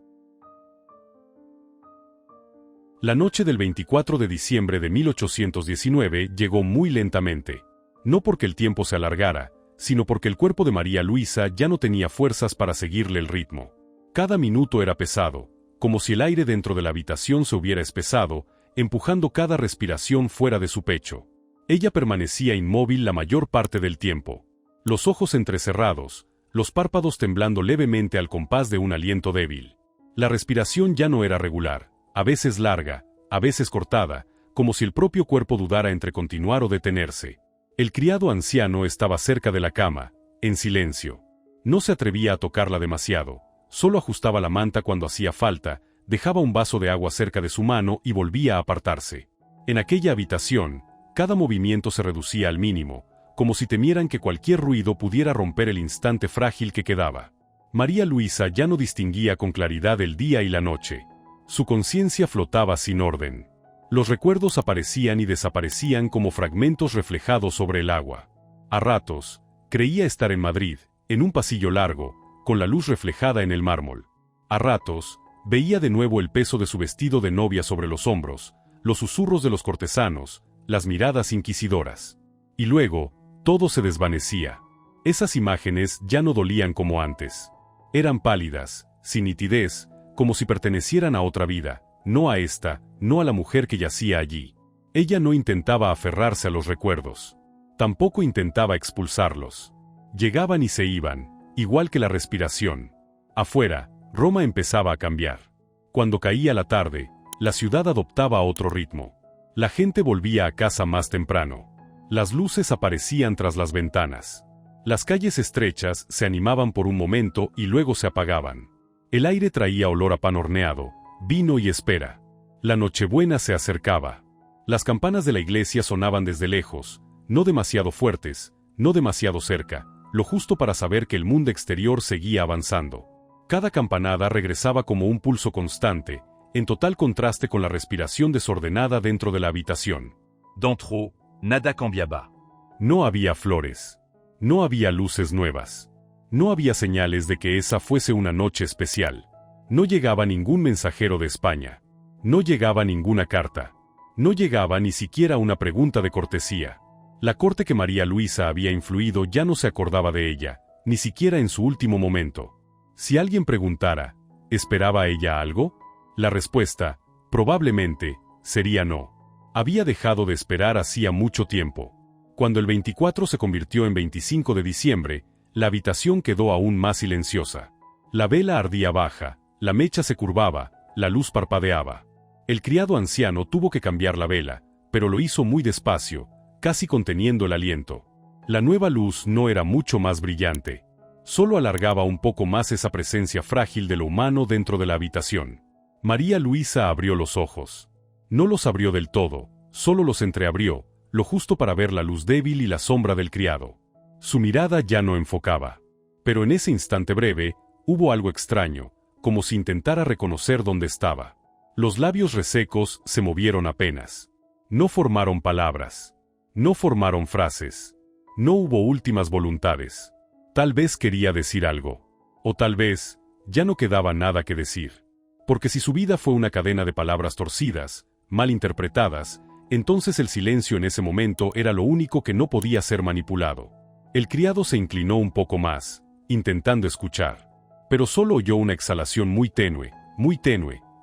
La noche del 24 de diciembre de 1819 llegó muy lentamente, no porque el tiempo se alargara, sino porque el cuerpo de María Luisa ya no tenía fuerzas para seguirle el ritmo. Cada minuto era pesado, como si el aire dentro de la habitación se hubiera espesado, empujando cada respiración fuera de su pecho. Ella permanecía inmóvil la mayor parte del tiempo, los ojos entrecerrados, los párpados temblando levemente al compás de un aliento débil. La respiración ya no era regular, a veces larga, a veces cortada, como si el propio cuerpo dudara entre continuar o detenerse. El criado anciano estaba cerca de la cama, en silencio. No se atrevía a tocarla demasiado, solo ajustaba la manta cuando hacía falta, dejaba un vaso de agua cerca de su mano y volvía a apartarse. En aquella habitación, cada movimiento se reducía al mínimo, como si temieran que cualquier ruido pudiera romper el instante frágil que quedaba. María Luisa ya no distinguía con claridad el día y la noche. Su conciencia flotaba sin orden. Los recuerdos aparecían y desaparecían como fragmentos reflejados sobre el agua. A ratos, creía estar en Madrid, en un pasillo largo, con la luz reflejada en el mármol. A ratos, veía de nuevo el peso de su vestido de novia sobre los hombros, los susurros de los cortesanos, las miradas inquisidoras. Y luego, todo se desvanecía. Esas imágenes ya no dolían como antes. Eran pálidas, sin nitidez, como si pertenecieran a otra vida, no a esta, no a la mujer que yacía allí. Ella no intentaba aferrarse a los recuerdos. Tampoco intentaba expulsarlos. Llegaban y se iban, igual que la respiración. Afuera, Roma empezaba a cambiar. Cuando caía la tarde, la ciudad adoptaba otro ritmo. La gente volvía a casa más temprano. Las luces aparecían tras las ventanas. Las calles estrechas se animaban por un momento y luego se apagaban. El aire traía olor a pan horneado, vino y espera. La Nochebuena se acercaba. Las campanas de la iglesia sonaban desde lejos, no demasiado fuertes, no demasiado cerca, lo justo para saber que el mundo exterior seguía avanzando. Cada campanada regresaba como un pulso constante, en total contraste con la respiración desordenada dentro de la habitación. Dentro, nada cambiaba. No había flores. No había luces nuevas. No había señales de que esa fuese una noche especial. No llegaba ningún mensajero de España. No llegaba ninguna carta. No llegaba ni siquiera una pregunta de cortesía. La corte que María Luisa había influido ya no se acordaba de ella, ni siquiera en su último momento. Si alguien preguntara, ¿esperaba ella algo? La respuesta, probablemente, sería no. Había dejado de esperar hacía mucho tiempo. Cuando el 24 se convirtió en 25 de diciembre, la habitación quedó aún más silenciosa. La vela ardía baja, la mecha se curvaba, la luz parpadeaba. El criado anciano tuvo que cambiar la vela, pero lo hizo muy despacio, casi conteniendo el aliento. La nueva luz no era mucho más brillante. Solo alargaba un poco más esa presencia frágil de lo humano dentro de la habitación. María Luisa abrió los ojos. No los abrió del todo, solo los entreabrió, lo justo para ver la luz débil y la sombra del criado. Su mirada ya no enfocaba. Pero en ese instante breve, hubo algo extraño, como si intentara reconocer dónde estaba. Los labios resecos se movieron apenas. No formaron palabras. No formaron frases. No hubo últimas voluntades. Tal vez quería decir algo. O tal vez, ya no quedaba nada que decir. Porque si su vida fue una cadena de palabras torcidas, mal interpretadas, entonces el silencio en ese momento era lo único que no podía ser manipulado. El criado se inclinó un poco más, intentando escuchar. Pero solo oyó una exhalación muy tenue,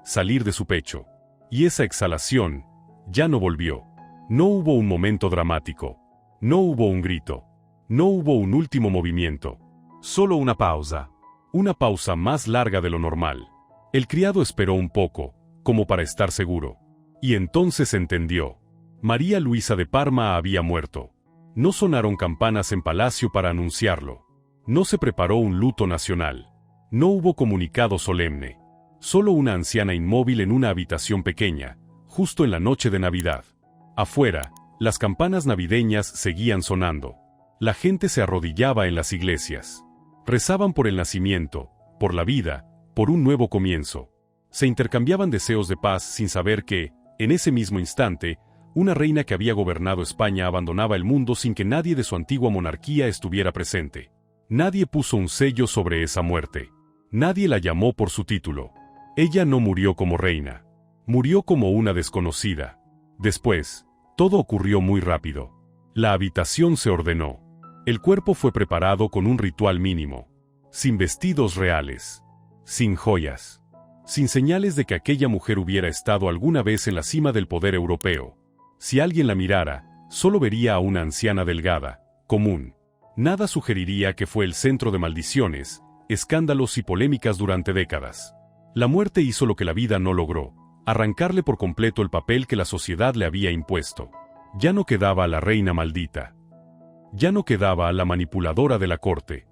salir de su pecho. Y esa exhalación ya no volvió. No hubo un momento dramático. No hubo un grito. No hubo un último movimiento. Solo una pausa. Una pausa más larga de lo normal. El criado esperó un poco, como para estar seguro. Y entonces entendió. María Luisa de Parma había muerto. No sonaron campanas en palacio para anunciarlo. No se preparó un luto nacional. No hubo comunicado solemne. Solo una anciana inmóvil en una habitación pequeña, justo en la noche de Navidad. Afuera, las campanas navideñas seguían sonando. La gente se arrodillaba en las iglesias. Rezaban por el nacimiento, por la vida, por un nuevo comienzo. Se intercambiaban deseos de paz sin saber que, en ese mismo instante, una reina que había gobernado España abandonaba el mundo sin que nadie de su antigua monarquía estuviera presente. Nadie puso un sello sobre esa muerte. Nadie la llamó por su título. Ella no murió como reina. Murió como una desconocida. Después, todo ocurrió muy rápido. La habitación se ordenó. El cuerpo fue preparado con un ritual mínimo. Sin vestidos reales. Sin joyas. Sin señales de que aquella mujer hubiera estado alguna vez en la cima del poder europeo. Si alguien la mirara, solo vería a una anciana delgada, común. Nada sugeriría que fue el centro de maldiciones, escándalos y polémicas durante décadas. La muerte hizo lo que la vida no logró, arrancarle por completo el papel que la sociedad le había impuesto. Ya no quedaba la reina maldita. Ya no quedaba la manipuladora de la corte.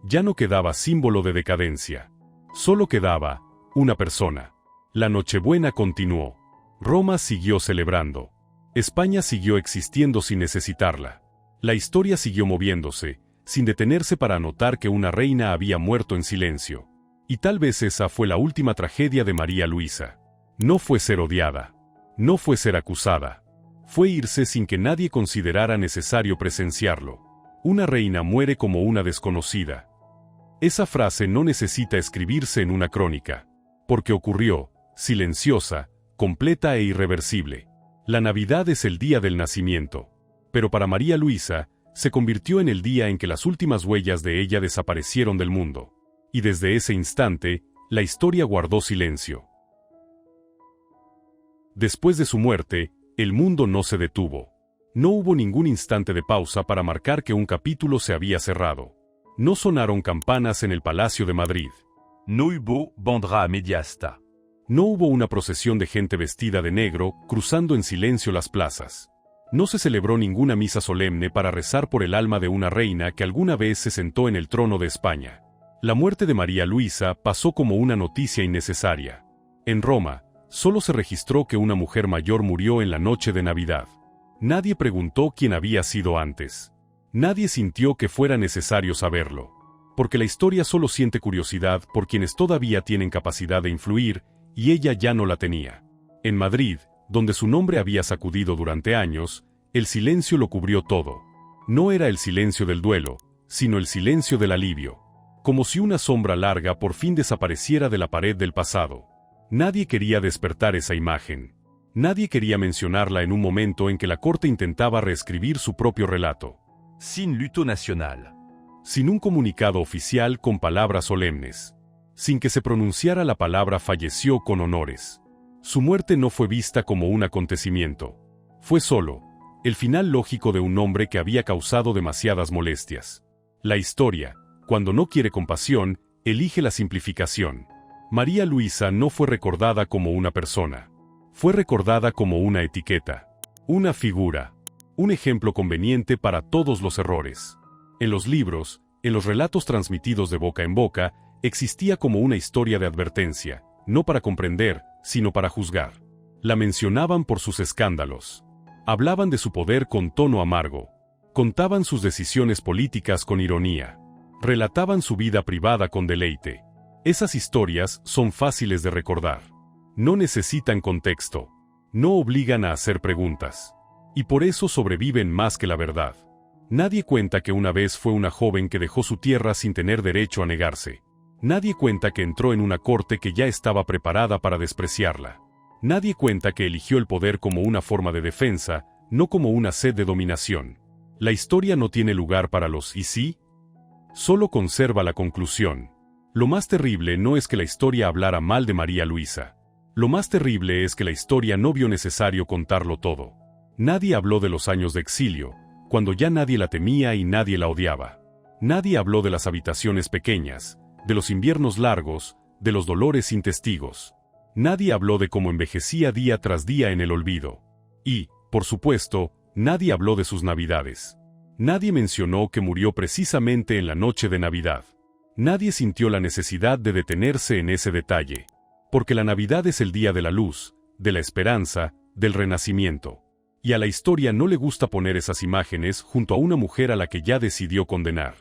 Ya no quedaba símbolo de decadencia. Solo quedaba una persona. La Nochebuena continuó. Roma siguió celebrando. España siguió existiendo sin necesitarla. La historia siguió moviéndose, sin detenerse para anotar que una reina había muerto en silencio. Y tal vez esa fue la última tragedia de María Luisa. No fue ser odiada. No fue ser acusada. Fue irse sin que nadie considerara necesario presenciarlo. Una reina muere como una desconocida. Esa frase no necesita escribirse en una crónica, porque ocurrió, silenciosa, completa e irreversible. La Navidad es el día del nacimiento. Pero para María Luisa, se convirtió en el día en que las últimas huellas de ella desaparecieron del mundo. Y desde ese instante, la historia guardó silencio. Después de su muerte, el mundo no se detuvo. No hubo ningún instante de pausa para marcar que un capítulo se había cerrado. No sonaron campanas en el Palacio de Madrid. No hubo bandera a media asta. No hubo una procesión de gente vestida de negro cruzando en silencio las plazas. No se celebró ninguna misa solemne para rezar por el alma de una reina que alguna vez se sentó en el trono de España. La muerte de María Luisa pasó como una noticia innecesaria. En Roma, solo se registró que una mujer mayor murió en la noche de Navidad. Nadie preguntó quién había sido antes. Nadie sintió que fuera necesario saberlo. Porque la historia solo siente curiosidad por quienes todavía tienen capacidad de influir, y ella ya no la tenía. En Madrid, donde su nombre había sacudido durante años, el silencio lo cubrió todo. No era el silencio del duelo, sino el silencio del alivio. Como si una sombra larga por fin desapareciera de la pared del pasado. Nadie quería despertar esa imagen. Nadie quería mencionarla en un momento en que la corte intentaba reescribir su propio relato. Sin luto nacional. Sin un comunicado oficial con palabras solemnes. Sin que se pronunciara la palabra falleció con honores. Su muerte no fue vista como un acontecimiento. Fue solo el final lógico de un hombre que había causado demasiadas molestias. La historia, cuando no quiere compasión, elige la simplificación. María Luisa no fue recordada como una persona. Fue recordada como una etiqueta. Una figura. Un ejemplo conveniente para todos los errores. En los libros, en los relatos transmitidos de boca en boca, existía como una historia de advertencia, no para comprender, sino para juzgar. La mencionaban por sus escándalos. Hablaban de su poder con tono amargo. Contaban sus decisiones políticas con ironía. Relataban su vida privada con deleite. Esas historias son fáciles de recordar. No necesitan contexto. No obligan a hacer preguntas. Y por eso sobreviven más que la verdad. Nadie cuenta que una vez fue una joven que dejó su tierra sin tener derecho a negarse. Nadie cuenta que entró en una corte que ya estaba preparada para despreciarla. Nadie cuenta que eligió el poder como una forma de defensa, no como una sed de dominación. La historia no tiene lugar para los ¿y sí? Solo conserva la conclusión. Lo más terrible no es que la historia hablara mal de María Luisa. Lo más terrible es que la historia no vio necesario contarlo todo. Nadie habló de los años de exilio, cuando ya nadie la temía y nadie la odiaba. Nadie habló de las habitaciones pequeñas, de los inviernos largos, de los dolores sin testigos. Nadie habló de cómo envejecía día tras día en el olvido. Y, por supuesto, nadie habló de sus navidades. Nadie mencionó que murió precisamente en la noche de Navidad. Nadie sintió la necesidad de detenerse en ese detalle. Porque la Navidad es el día de la luz, de la esperanza, del renacimiento. Y a la historia no le gusta poner esas imágenes junto a una mujer a la que ya decidió condenar.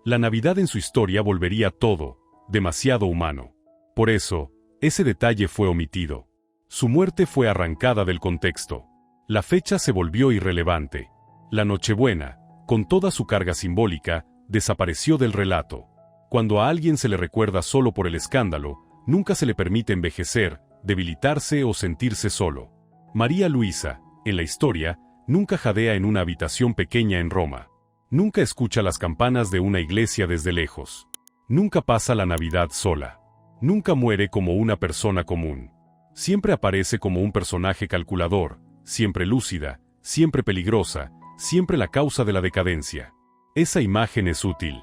La Navidad en su historia volvería todo demasiado humano. Por eso, Ese detalle fue omitido. Su muerte fue arrancada del contexto. La fecha se volvió irrelevante. La Nochebuena, con toda su carga simbólica, desapareció del relato. Cuando a alguien se le recuerda solo por el escándalo, nunca se le permite envejecer, debilitarse o sentirse solo. María Luisa, en la historia, nunca jadea en una habitación pequeña en Roma. Nunca escucha las campanas de una iglesia desde lejos. Nunca pasa la Navidad sola. Nunca muere como una persona común. Siempre aparece como un personaje calculador, siempre lúcida, siempre peligrosa, siempre la causa de la decadencia. Esa imagen es útil.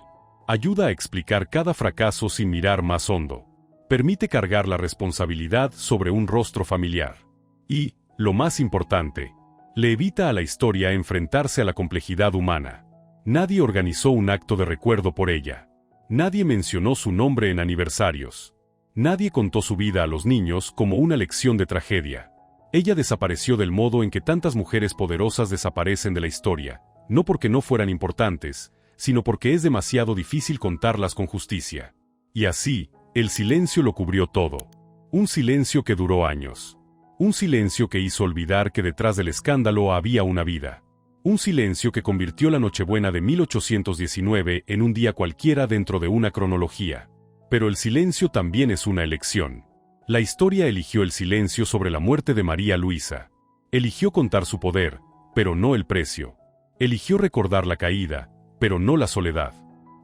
Ayuda a explicar cada fracaso sin mirar más hondo. Permite cargar la responsabilidad sobre un rostro familiar. Y, lo más importante, le evita a la historia enfrentarse a la complejidad humana. Nadie organizó un acto de recuerdo por ella. Nadie mencionó su nombre en aniversarios. Nadie contó su vida a los niños como una lección de tragedia. Ella desapareció del modo en que tantas mujeres poderosas desaparecen de la historia, no porque no fueran importantes, sino porque es demasiado difícil contarlas con justicia. Y así, el silencio lo cubrió todo. Un silencio que duró años. Un silencio que hizo olvidar que detrás del escándalo había una vida. Un silencio que convirtió la Nochebuena de 1819 en un día cualquiera dentro de una cronología. Pero el silencio también es una elección. La historia eligió el silencio sobre la muerte de María Luisa. Eligió contar su poder, pero no el precio. Eligió recordar la caída, pero no la soledad.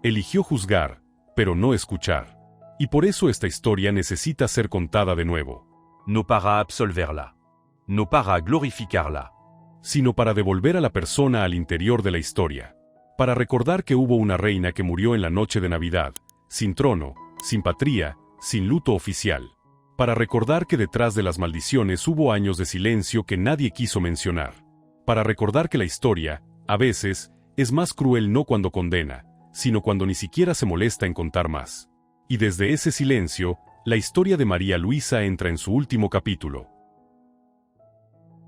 Eligió juzgar, pero no escuchar. Y por eso esta historia necesita ser contada de nuevo. No para absolverla. No para glorificarla. Sino para devolver a la persona al interior de la historia. Para recordar que hubo una reina que murió en la noche de Navidad, sin trono, sin patria, sin luto oficial. Para recordar que detrás de las maldiciones hubo años de silencio que nadie quiso mencionar. Para recordar que la historia, a veces, es más cruel no cuando condena, sino cuando ni siquiera se molesta en contar más. Y desde ese silencio, la historia de María Luisa entra en su último capítulo.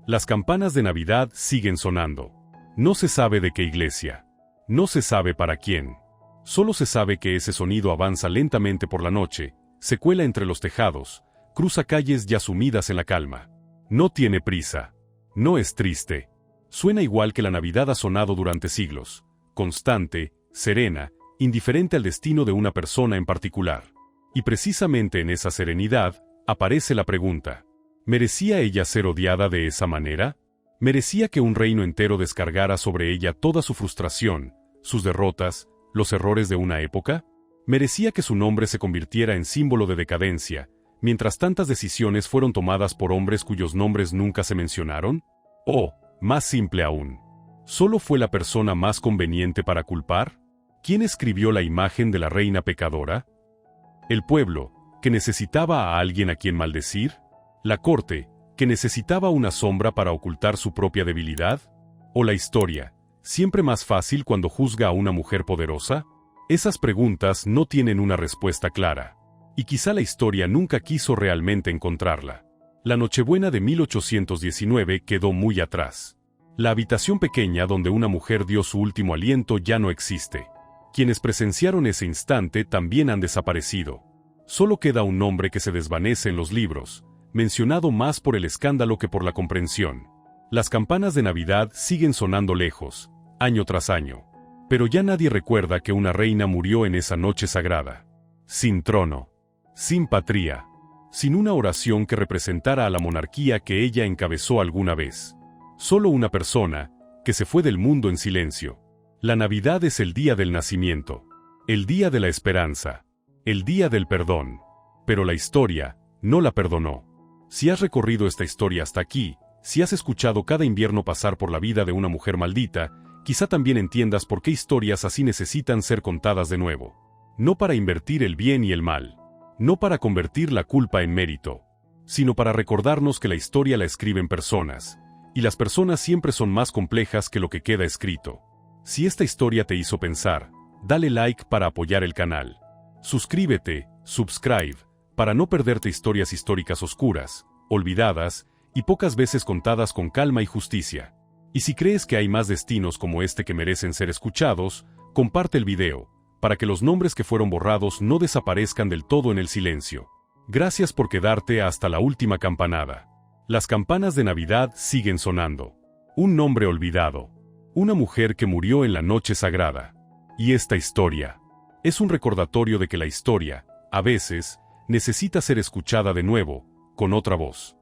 Las campanas de Navidad siguen sonando. No se sabe de qué iglesia. No se sabe para quién. Solo se sabe que ese sonido avanza lentamente por la noche, se cuela entre los tejados, cruza calles ya sumidas en la calma. No tiene prisa. No es triste. Suena igual que la Navidad ha sonado durante siglos, constante, serena, indiferente al destino de una persona en particular. Y precisamente en esa serenidad, aparece la pregunta. ¿Merecía ella ser odiada de esa manera? ¿Merecía que un reino entero descargara sobre ella toda su frustración, sus derrotas, los errores de una época? ¿Merecía que su nombre se convirtiera en símbolo de decadencia, mientras tantas decisiones fueron tomadas por hombres cuyos nombres nunca se mencionaron? ¿O, más simple aún, solo fue la persona más conveniente para culpar? ¿Quién escribió la imagen de la reina pecadora? ¿El pueblo, que necesitaba a alguien a quien maldecir? ¿La corte, que necesitaba una sombra para ocultar su propia debilidad? ¿O la historia, siempre más fácil cuando juzga a una mujer poderosa? Esas preguntas no tienen una respuesta clara. Y quizá la historia nunca quiso realmente encontrarla. La Nochebuena de 1819 quedó muy atrás. La habitación pequeña donde una mujer dio su último aliento ya no existe. Quienes presenciaron ese instante también han desaparecido. Solo queda un nombre que se desvanece en los libros, mencionado más por el escándalo que por la comprensión. Las campanas de Navidad siguen sonando lejos, año tras año. Pero ya nadie recuerda que una reina murió en esa noche sagrada. Sin trono, sin patria, sin una oración que representara a la monarquía que ella encabezó alguna vez. Solo una persona, que se fue del mundo en silencio. La Navidad es el día del nacimiento, el día de la esperanza, el día del perdón. Pero la historia no la perdonó. Si has recorrido esta historia hasta aquí, si has escuchado cada invierno pasar por la vida de una mujer maldita, quizá también entiendas por qué historias así necesitan ser contadas de nuevo. No para invertir el bien y el mal, no para convertir la culpa en mérito, sino para recordarnos que la historia la escriben personas, y las personas siempre son más complejas que lo que queda escrito. Si esta historia te hizo pensar, dale like para apoyar el canal. Suscríbete, subscribe, para no perderte historias históricas oscuras, olvidadas, y pocas veces contadas con calma y justicia. Y si crees que hay más destinos como este que merecen ser escuchados, comparte el video, para que los nombres que fueron borrados no desaparezcan del todo en el silencio. Gracias por quedarte hasta la última campanada. Las campanas de Navidad siguen sonando. Un nombre olvidado. Una mujer que murió en la noche sagrada. Y esta historia es un recordatorio de que la historia, a veces, necesita ser escuchada de nuevo, con otra voz.